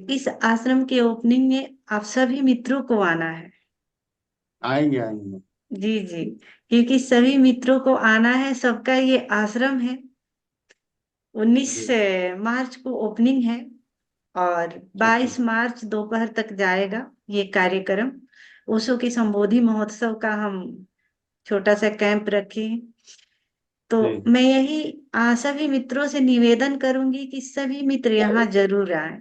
इस आश्रम के ओपनिंग में आप सभी मित्रों को आना है। आएंगे आएंगे। जी जी, क्योंकि सभी मित्रों को आना है, सबका ये आश्रम है। 19 जी। मार्च को ओपनिंग है और ठीक है। 22 मार्च दोपहर तक जाएगा ये कार्यक्रम। ओशो के संबोधि महोत्सव का हम छोटा सा कैंप रखे हैं। तो जी। मैं यही सभी मित्रों से निवेदन करूंगी कि सभी मित्र यहाँ जरूर आए।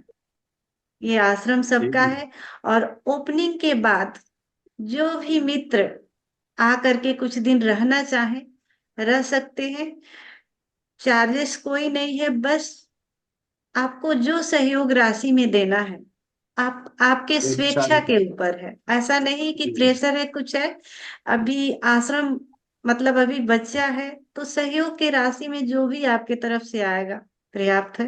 ये आश्रम ठीक सबका है। है। और ओपनिंग के बाद जो भी मित्र आकर के कुछ दिन रहना चाहे रह सकते हैं। चार्जेस कोई नहीं है, बस आपको जो सहयोग राशि में देना है आप आपके इच्छा। स्वेच्छा के ऊपर है। ऐसा नहीं कि जी जी। प्रेशर है कुछ है। अभी आश्रम मतलब अभी बच्चा है, तो सहयोग की राशि में जो भी आपके तरफ से आएगा पर्याप्त है।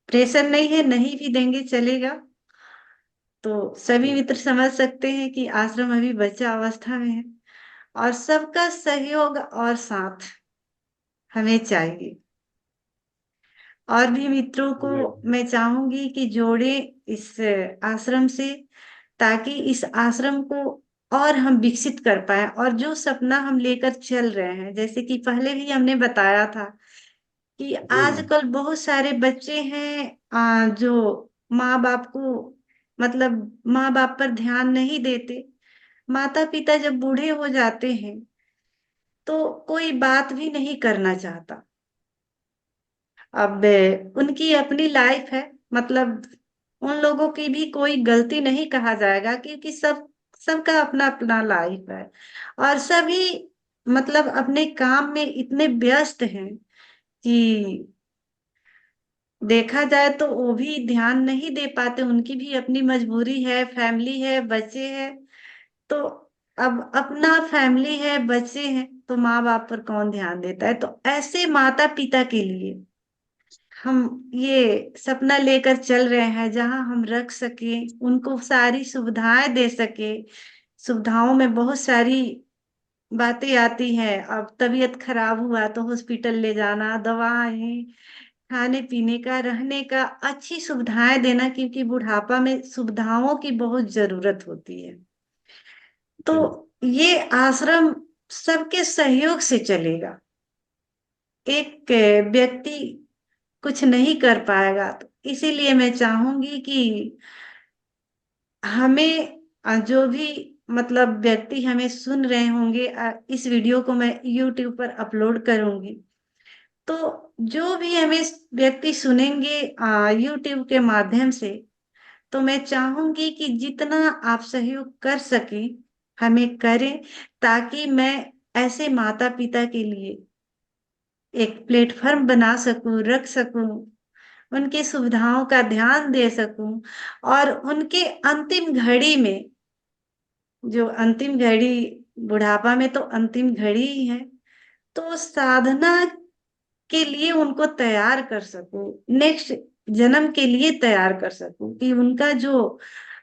प्रेशर नहीं है, नहीं भी देंगे चलेगा। तो सभी ठीक। मित्र समझ सकते हैं कि आश्रम अभी बच्चा अवस्था में है और सबका सहयोग और साथ हमें चाहिए। और भी मित्रों को जी। मैं चाहूंगी कि जोड़े इस आश्रम से, ताकि इस आश्रम को और हम विकसित कर पाए। और जो सपना हम लेकर चल रहे हैं, जैसे कि पहले भी हमने बताया था कि जी मैम। आजकल बहुत सारे बच्चे हैं जो माँ बाप को मतलब माँ बाप पर ध्यान नहीं देते। माता पिता जब बूढ़े हो जाते हैं तो कोई बात भी नहीं करना चाहता। अब उनकी अपनी लाइफ है, मतलब उन लोगों की भी कोई गलती नहीं कहा जाएगा, क्योंकि सबका अपना अपना लाइफ है। और सभी मतलब अपने काम में इतने व्यस्त हैं कि देखा जाए तो वो भी ध्यान नहीं दे पाते। उनकी भी अपनी मजबूरी है, फैमिली है, बच्चे हैं। तो अब अपना फैमिली है, बच्चे हैं, तो माँ बाप पर कौन ध्यान देता है। तो ऐसे माता पिता के लिए हम ये सपना लेकर चल रहे हैं, जहां हम रख सके, उनको सारी सुविधाएं दे सके। सुविधाओं में बहुत सारी बातें आती हैं। अब तबीयत खराब हुआ तो हॉस्पिटल ले जाना, दवाएं, खाने पीने का, रहने का, अच्छी सुविधाएं देना, क्योंकि बुढ़ापा में सुविधाओं की बहुत जरूरत होती है। तो जी। ये आश्रम सबके सहयोग से चलेगा। एक व्यक्ति कुछ नहीं कर पाएगा। तो इसीलिए मैं चाहूंगी कि हमें जो भी मतलब व्यक्ति हमें सुन रहे होंगे, इस वीडियो को मैं YouTube पर अपलोड करूंगी। तो जो भी हमें व्यक्ति सुनेंगे YouTube के माध्यम से, तो मैं चाहूंगी कि जितना आप सहयोग कर सके हमें करें, ताकि मैं ऐसे माता पिता के लिए एक प्लेटफॉर्म बना सकूं, रख सकूं, उनकी सुविधाओं का ध्यान दे सकूं। और उनके अंतिम घड़ी में, जो अंतिम घड़ी बुढ़ापा में तो अंतिम घड़ी ही है, तो साधना के लिए उनको तैयार कर सकूं, नेक्स्ट जन्म के लिए तैयार कर सकूं, कि उनका जो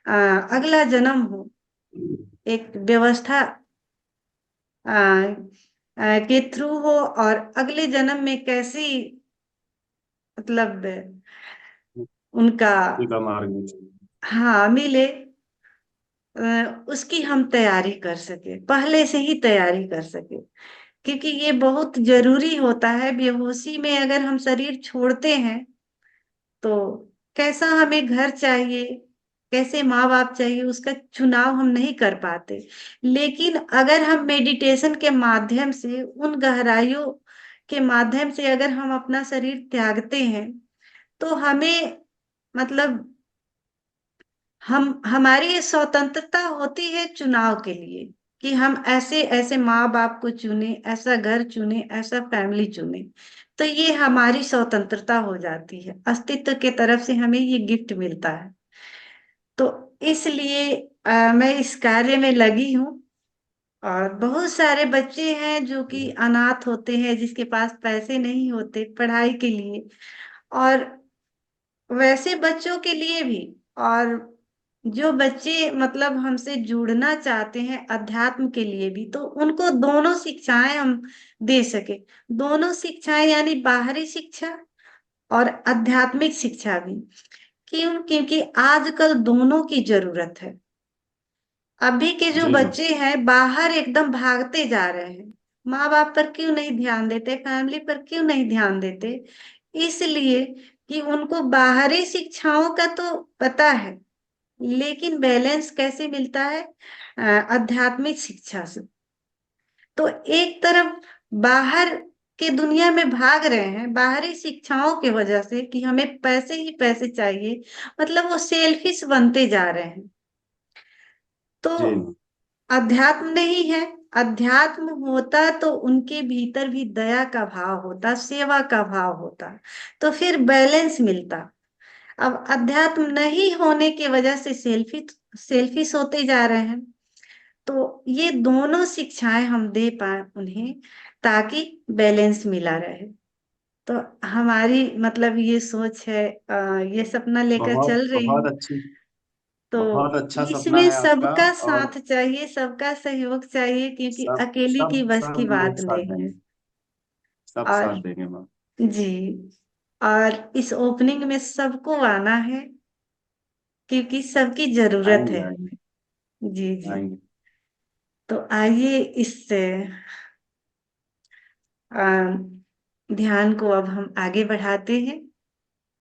अगला जन्म हो एक व्यवस्था के थ्रू हो, और अगले जन्म में कैसी मतलब उनका सीधा मार्ग में। हाँ मिले, उसकी हम तैयारी कर सके, पहले से ही तैयारी कर सके। क्योंकि ये बहुत जरूरी होता है। बेहोशी में अगर हम शरीर छोड़ते हैं तो कैसा हमें घर चाहिए, कैसे माँ बाप चाहिए, उसका चुनाव हम नहीं कर पाते। लेकिन अगर हम मेडिटेशन के माध्यम से, उन गहराइयों के माध्यम से अगर हम अपना शरीर त्यागते हैं, तो हमें मतलब हम हमारी ये स्वतंत्रता होती है चुनाव के लिए, कि हम ऐसे ऐसे माँ बाप को चुने, ऐसा घर चुने, ऐसा फैमिली चुने। तो ये हमारी स्वतंत्रता हो जाती है, अस्तित्व के तरफ से हमें ये गिफ्ट मिलता है। तो इसलिए मैं इस कार्य में लगी हूँ। और बहुत सारे बच्चे हैं जो कि अनाथ होते हैं, जिसके पास पैसे नहीं होते पढ़ाई के लिए। और वैसे बच्चों के लिए भी, और जो बच्चे मतलब हमसे जुड़ना चाहते हैं अध्यात्म के लिए भी, तो उनको दोनों शिक्षाएं हम दे सके। दोनों शिक्षाएं यानी बाहरी शिक्षा और आध्यात्मिक शिक्षा भी। क्यों? क्योंकि आजकल दोनों की जरूरत है। अभी के जो जी मैम। बच्चे हैं बाहर एकदम भागते जा रहे हैं, माँ बाप पर क्यों नहीं ध्यान देते, फैमिली पर क्यों नहीं ध्यान देते? इसलिए कि उनको बाहरी शिक्षाओं का तो पता है, लेकिन बैलेंस कैसे मिलता है? आध्यात्मिक शिक्षा से। तो एक तरफ बाहर के दुनिया में भाग रहे हैं बाहरी शिक्षाओं की वजह से कि हमें पैसे ही पैसे चाहिए, मतलब वो सेल्फिश बनते जा रहे हैं। तो जी मैम। अध्यात्म नहीं है। अध्यात्म होता तो उनके भीतर भी दया का भाव होता, सेवा का भाव होता, तो फिर बैलेंस मिलता। अब अध्यात्म नहीं होने की वजह से सेल्फिश सेल्फिश होते जा रहे हैं। तो ये दोनों शिक्षाएं हम दे पाए उन्हें, ताकि बैलेंस मिला रहे। तो हमारी मतलब ये सोच है, ये सपना लेकर बहुत चल रही बहुत हूँ। अच्छी, तो बहुत अच्छा सपना इसमें है आपका। सबका और साथ चाहिए, सबका सहयोग चाहिए, क्योंकि सब अकेले की सब बस की सब बात लोग साथ नहीं है। देंगे, सब और साथ देंगे मैम। जी, और इस ओपनिंग में सबको आना है, क्योंकि सबकी जरूरत आएंगे है आएंगे हमें। जी जी। आएंगे। तो आइए इस आ, ध्यान को अब हम आगे बढ़ाते हैं।